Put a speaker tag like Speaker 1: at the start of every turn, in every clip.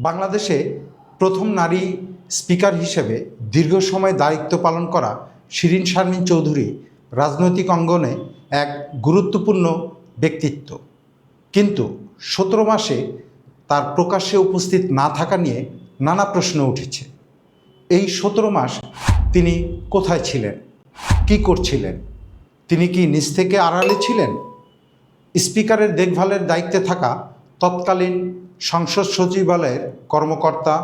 Speaker 1: বাংলাদেশে প্রথম নারী স্পিকার হিসেবে দীর্ঘ সময় দায়িত্ব পালন করা শিরীন শারমিন চৌধুরী রাজনৈতিক অঙ্গনে এক গুরুত্বপূর্ণ ব্যক্তিত্ব। কিন্তু ১৭ মাসে তার প্রকাশ্যে উপস্থিত না থাকা নিয়ে নানা প্রশ্ন উঠেছে। এই ১৭ মাস তিনি কোথায় ছিলেন, কি করছিলেন? তিনি কি নিজ থেকে আড়ালে ছিলেন? স্পিকারের দেখভালের দায়িত্বে থাকা তৎকালীন সংসদ সচিবালয়ের কর্মকর্তা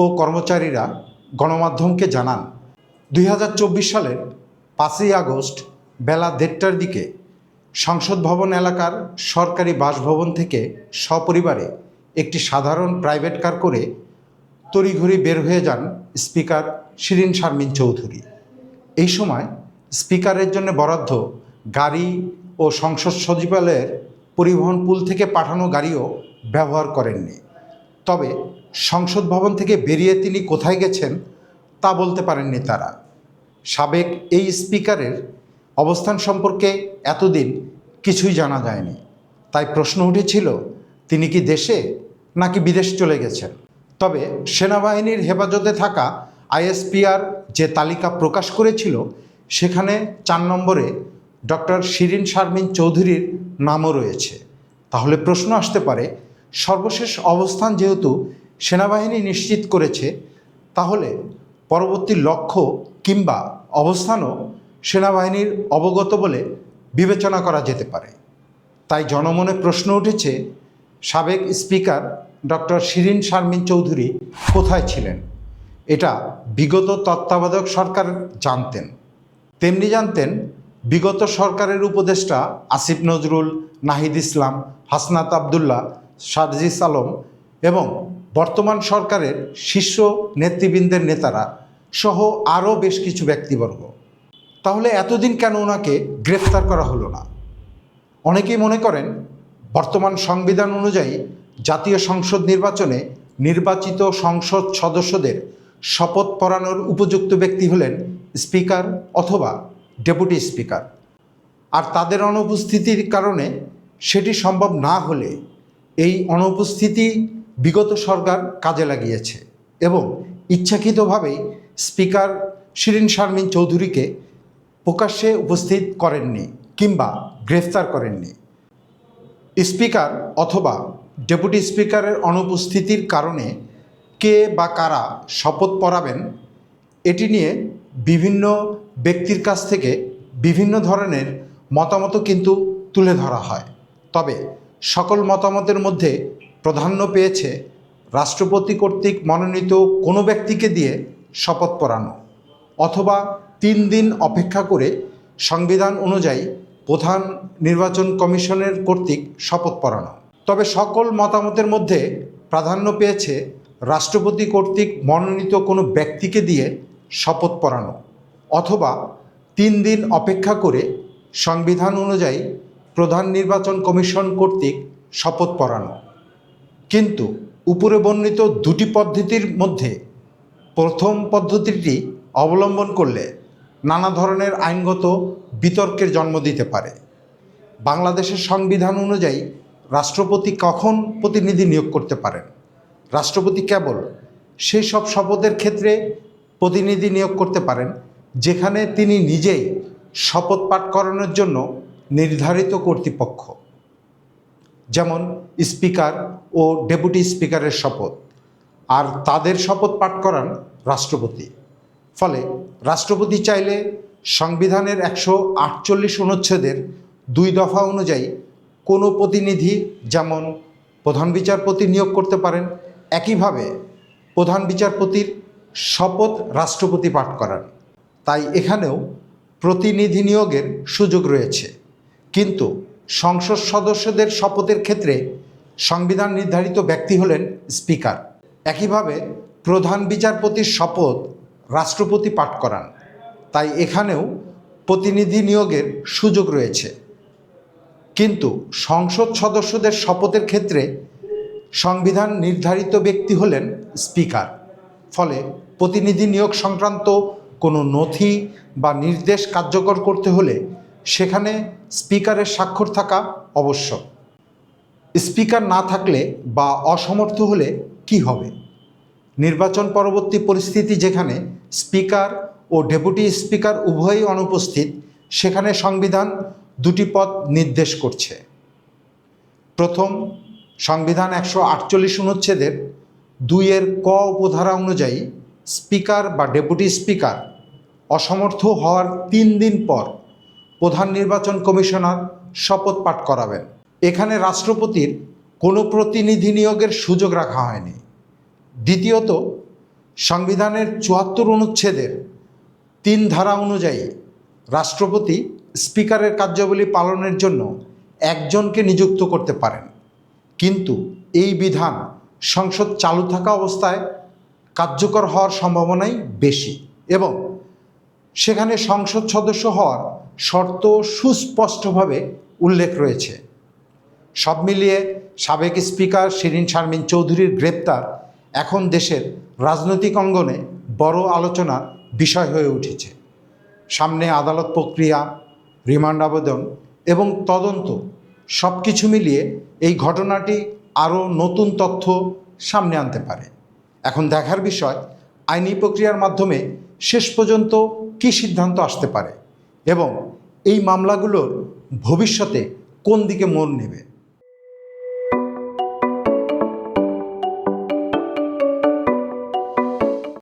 Speaker 1: ও কর্মচারীরা গণমাধ্যমকে জানান, ২০২৪ সালের ৫ই আগস্ট বেলা ১:৩০টার দিকে সংসদ ভবন এলাকার সরকারি বাসভবন থেকে সপরিবারে একটি সাধারণ প্রাইভেট কার করে তড়িঘড়ি বের হয়ে যান স্পিকার শিরীন শারমিন চৌধুরী। এই সময় স্পিকারের জন্য বরাদ্দ গাড়ি ও সংসদ সচিবালয়ের পরিবহন পুল থেকে পাঠানো গাড়িও ব্যবহার করেননি। তবে সংসদ ভবন থেকে বেরিয়ে তিনি কোথায় গেছেন তা বলতে পারেননি তারা। সাবেক এই স্পিকারের অবস্থান সম্পর্কে এতদিন কিছুই জানা যায়নি। তাই প্রশ্ন উঠেছিল, তিনি কি দেশে নাকি বিদেশ চলে গেছেন? তবে সেনাবাহিনীর হেফাজতে থাকা আইএসপিআর যে তালিকা প্রকাশ করেছিল সেখানে ৪ নম্বরে ডক্টর শিরীন শারমিন চৌধুরীর নামও রয়েছে। তাহলে প্রশ্ন আসতে পারে, সর্বশেষ অবস্থান যেহেতু সেনাবাহিনী নিশ্চিত করেছে, তাহলে পরবর্তী লক্ষ্য কিংবা অবস্থানও সেনাবাহিনীর অবগত বলে বিবেচনা করা যেতে পারে। তাই জনমনে প্রশ্ন উঠেছে, সাবেক স্পিকার ডক্টর শিরীন শারমিন চৌধুরী কোথায় ছিলেন? এটা বিগত তত্ত্বাবধায়ক সরকার জানতেন। তেমনি জানতেন বিগত সরকারের উপদেষ্টা আসিফ নজরুল, নাহিদ ইসলাম, হাসনাত আবদুল্লাহ, সার্জিস আলম এবং বর্তমান সরকারের শীর্ষ নেতৃবৃন্দের নেতারা সহ আরও বেশ কিছু ব্যক্তিবর্গ। তাহলে এতদিন কেন ওনাকে গ্রেফতার করা হলো না? অনেকেই মনে করেন, বর্তমান সংবিধান অনুযায়ী জাতীয় সংসদ নির্বাচনে নির্বাচিত সংসদ সদস্যদের শপথ পড়ানোর উপযুক্ত ব্যক্তি হলেন স্পিকার অথবা ডেপুটি স্পিকার। আর তাদের অনুপস্থিতির কারণে সেটি সম্ভব না হলে এই অনুপস্থিতি বিগত সরকার কাজে লাগিয়েছে এবং ইচ্ছাকৃতভাবেই স্পিকার শিরীন শারমিন চৌধুরীকে প্রকাশ্যে উপস্থিত করেননি কিংবা গ্রেফতার করেননি। স্পিকার অথবা ডেপুটি স্পিকারের অনুপস্থিতির কারণে কে বা কারা শপথ পড়াবেন, এটি নিয়ে বিভিন্ন ব্যক্তির কাছ থেকে বিভিন্ন ধরনের মতামত কিন্তু তুলে ধরা হয়। তবে সকল মতামতের মধ্যে প্রাধান্য পেয়েছে রাষ্ট্রপতি কর্তৃক মনোনীত কোনো ব্যক্তিকে দিয়ে শপথ পড়ানো অথবা ৩ দিন অপেক্ষা করে সংবিধান অনুযায়ী প্রধান নির্বাচন কমিশনের কর্তৃক শপথ পড়ানো। তবে সকল মতামতের মধ্যে প্রাধান্য পেয়েছে রাষ্ট্রপতি কর্তৃক মনোনীত কোনো ব্যক্তিকে দিয়ে শপথ পড়ানো অথবা ৩ দিন অপেক্ষা করে সংবিধান অনুযায়ী প্রধান নির্বাচন কমিশন কর্তৃক শপথ পড়ানো। কিন্তু উপরে বর্ণিত দুটি পদ্ধতির মধ্যে প্রথম পদ্ধতিটি অবলম্বন করলে নানা ধরনের আইনগত বিতর্কের জন্ম দিতে পারে। বাংলাদেশের সংবিধান অনুযায়ী রাষ্ট্রপতি কখন প্রতিনিধি নিয়োগ করতে পারেন? রাষ্ট্রপতি কেবল সেই সব শপথের ক্ষেত্রে প্রতিনিধি নিয়োগ করতে পারেন যেখানে তিনি নিজেই শপথ পাঠ করানোর জন্য নির্ধারিত কর্তৃপক্ষ, যেমন স্পিকার ও ডেপুটি স্পিকারের শপথ, আর তাদের শপথ পাঠ করান রাষ্ট্রপতি। ফলে রাষ্ট্রপতি চাইলে সংবিধানের ১৪৮ অনুচ্ছেদের ২ দফা অনুযায়ী কোনো প্রতিনিধি, যেমন প্রধান বিচারপতি নিয়োগ করতে পারেন। একইভাবে প্রধান বিচারপতির শপথ রাষ্ট্রপতি পাঠ করান। তাই এখানেও প্রতিনিধি নিয়োগের সুযোগ রয়েছে। কিন্তু সংসদ সদস্যদের শপথের ক্ষেত্রে সংবিধান নির্ধারিত ব্যক্তি হলেন স্পিকার। একইভাবে প্রধান বিচারপতির শপথ রাষ্ট্রপতি পাঠ করান। তাই এখানেও প্রতিনিধি নিয়োগের সুযোগ রয়েছে। কিন্তু সংসদ সদস্যদের শপথের ক্ষেত্রে সংবিধান নির্ধারিত ব্যক্তি হলেন স্পিকার। ফলে প্রতিনিধি নিয়োগ সংক্রান্ত কোনো নথি বা নির্দেশ কার্যকর করতে হলে সেখানে স্পিকারের স্বাক্ষর থাকা আবশ্যক। স্পিকার না থাকলে বা অসমর্থ হলে কি হবে? নির্বাচন পরবর্তী পরিস্থিতি যেখানে স্পিকার ও ডেপুটি স্পিকার উভয়ই অনুপস্থিত, সেখানে সংবিধান দুটি পদ নির্দেশ করছে। প্রথম, সংবিধান 148 অনুচ্ছেদের 2 ক উপধারা অনুযায়ী স্পিকার বা ডেপুটি স্পিকার অসমর্থ হওয়ার 3 দিন পর প্রধান নির্বাচন কমিশনার শপথ পাঠ করাবেন। এখানে রাষ্ট্রপতির কোনো প্রতিনিধি নিয়োগের সুযোগ রাখা হয়নি। দ্বিতীয়ত, সংবিধানের 74 অনুচ্ছেদের 3 ধারা অনুযায়ী রাষ্ট্রপতি স্পিকারের কার্যাবলী পালনের জন্য একজনকে নিযুক্ত করতে পারেন, কিন্তু এই বিধান সংসদ চালু থাকা অবস্থায় কার্যকর হওয়ার সম্ভাবনাই বেশি এবং সেখানে সংসদ সদস্য হওয়ার শর্ত সুস্পষ্টভাবে উল্লেখ রয়েছে। সব মিলিয়ে সাবেক স্পিকার শিরীন শারমিন চৌধুরীর গ্রেপ্তার এখন দেশের রাজনৈতিক অঙ্গনে বড় আলোচনার বিষয় হয়ে উঠেছে। সামনে আদালত প্রক্রিয়া, রিমান্ড আবেদন এবং তদন্ত, সব কিছু মিলিয়ে এই ঘটনাটি আরও নতুন তথ্য সামনে আনতে পারে। এখন দেখার বিষয় আইনি প্রক্রিয়ার মাধ্যমে শেষ পর্যন্ত কী সিদ্ধান্ত আসতে পারে এবং এই মামলাগুলোর ভবিষ্যতে কোন দিকে মোড় নেবে।